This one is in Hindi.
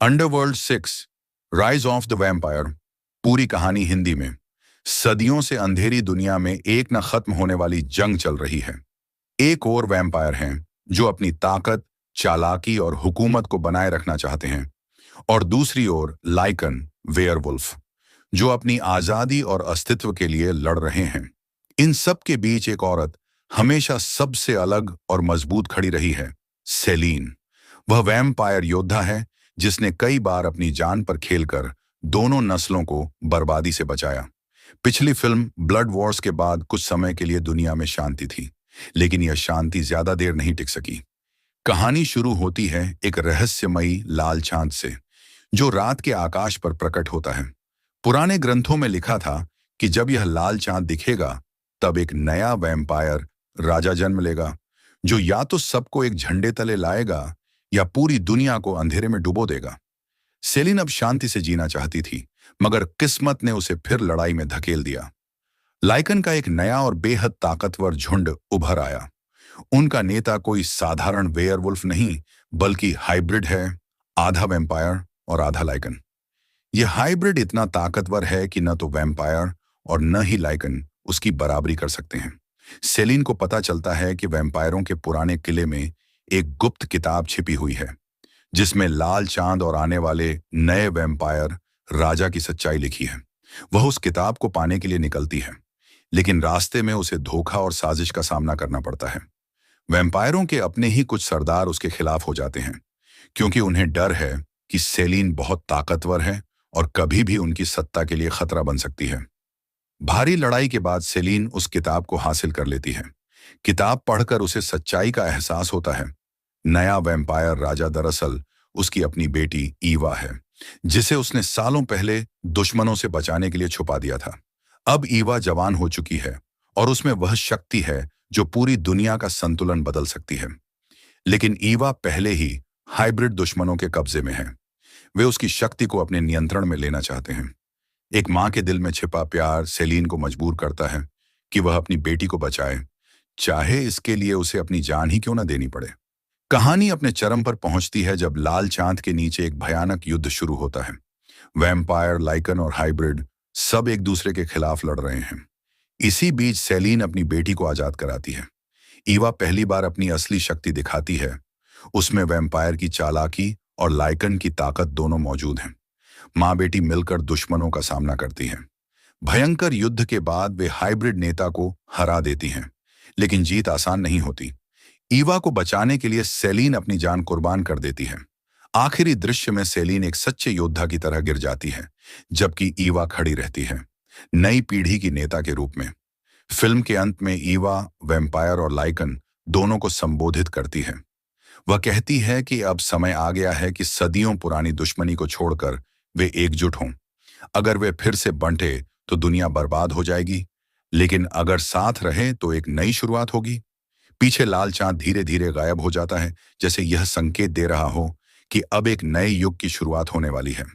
Underworld 6 rise of the vampire. पूरी कहानी हिंदी में। सदियों से अंधेरी दुनिया में एक न खत्म होने वाली जंग चल रही है। एक और वैम्पायर हैं जो अपनी ताकत, चालाकी और हुकूमत को बनाए रखना चाहते हैं, और दूसरी ओर लाइकन, वेयरवुल्फ, जो अपनी आजादी और अस्तित्व के लिए लड़ रहे हैं। इन सब के बीच एक औरत हमेशा सबसे अलग और मजबूत खड़ी रही है, सेलीन। वह वैम्पायर योद्धा है जिसने कई बार अपनी जान पर खेलकर दोनों नस्लों को बर्बादी से बचाया। पिछली फिल्म ब्लड वॉर्स के बाद कुछ समय के लिए दुनिया में शांति थी, लेकिन यह शांति ज्यादा देर नहीं टिक सकी। कहानी शुरू होती है एक रहस्यमयी लाल चांद से, जो रात के आकाश पर प्रकट होता है। पुराने ग्रंथों में लिखा था कि जब यह लाल चांद दिखेगा, तब एक नया वैम्पायर राजा जन्म लेगा, जो या तो सबको एक झंडे तले लाएगा या पूरी दुनिया को अंधेरे में डुबो देगा। सेलिन अब शांति से जीना चाहती थी, मगर किस्मत ने उसे फिर लड़ाई में धकेल दिया। लाइकन का एक नया और बेहद ताकतवर झुंड उभर आया। उनका नेता कोई साधारण वेयरवुल्फ नहीं, बल्कि हाइब्रिड है, आधा वैम्पायर और आधा लाइकन। यह हाइब्रिड इतना ताकतवर है कि न तो वैम्पायर और न ही लाइकन उसकी बराबरी कर सकते हैं। सेलिन को पता चलता है कि वैम्पायरों के पुराने किले में एक गुप्त किताब छिपी हुई है, जिसमें लाल चांद और आने वाले नए वैम्पायर राजा की सच्चाई लिखी है। वह उस किताब को पाने के लिए निकलती है, लेकिन रास्ते में उसे धोखा और साजिश का सामना करना पड़ता है। वैम्पायरों के अपने ही कुछ सरदार उसके खिलाफ हो जाते हैं, क्योंकि उन्हें डर है कि सेलिन बहुत ताकतवर है और कभी भी उनकी सत्ता के लिए खतरा बन सकती है। भारी लड़ाई के बाद सेलिन उस किताब को हासिल कर लेती है। किताब पढ़कर उसे सच्चाई का एहसास होता है। नया वैम्पायर राजा दरअसल उसकी अपनी बेटी ईवा है, जिसे उसने सालों पहले दुश्मनों से बचाने के लिए छुपा दिया था। अब ईवा जवान हो चुकी है और उसमें वह शक्ति है जो पूरी दुनिया का संतुलन बदल सकती है। लेकिन ईवा पहले ही हाइब्रिड दुश्मनों के कब्जे में है। वे उसकी शक्ति को अपने नियंत्रण में लेना चाहते हैं। एक माँ के दिल में छिपा प्यार सेलिन को मजबूर करता है कि वह अपनी बेटी को बचाए, चाहे इसके लिए उसे अपनी जान ही क्यों न देनी पड़े। कहानी अपने चरम पर पहुंचती है जब लाल चांद के नीचे एक भयानक युद्ध शुरू होता है। वैम्पायर, लाइकन और हाइब्रिड सब एक दूसरे के खिलाफ लड़ रहे हैं। इसी बीच सेलिन अपनी बेटी को आजाद कराती है। ईवा पहली बार अपनी असली शक्ति दिखाती है। उसमें वैम्पायर की चालाकी और लाइकन की ताकत दोनों मौजूद हैं। माँ बेटी मिलकर दुश्मनों का सामना करती हैं। भयंकर युद्ध के बाद वे हाइब्रिड नेता को हरा देती हैं, लेकिन जीत आसान नहीं होती। ईवा को बचाने के लिए सेलिन अपनी जान कुर्बान कर देती है। आखिरी दृश्य में सेलिन एक सच्चे योद्धा की तरह गिर जाती है, जबकि ईवा खड़ी रहती है, नई पीढ़ी की नेता के रूप में। फिल्म के अंत में ईवा वैम्पायर और लाइकन दोनों को संबोधित करती है। वह कहती है कि अब समय आ गया है कि सदियों पुरानी दुश्मनी को छोड़कर वे एकजुट हों। अगर वे फिर से बंटे तो दुनिया बर्बाद हो जाएगी, लेकिन अगर साथ रहे तो एक नई शुरुआत होगी। पीछे लाल चांद धीरे धीरे गायब हो जाता है, जैसे यह संकेत दे रहा हो कि अब एक नए युग की शुरुआत होने वाली है।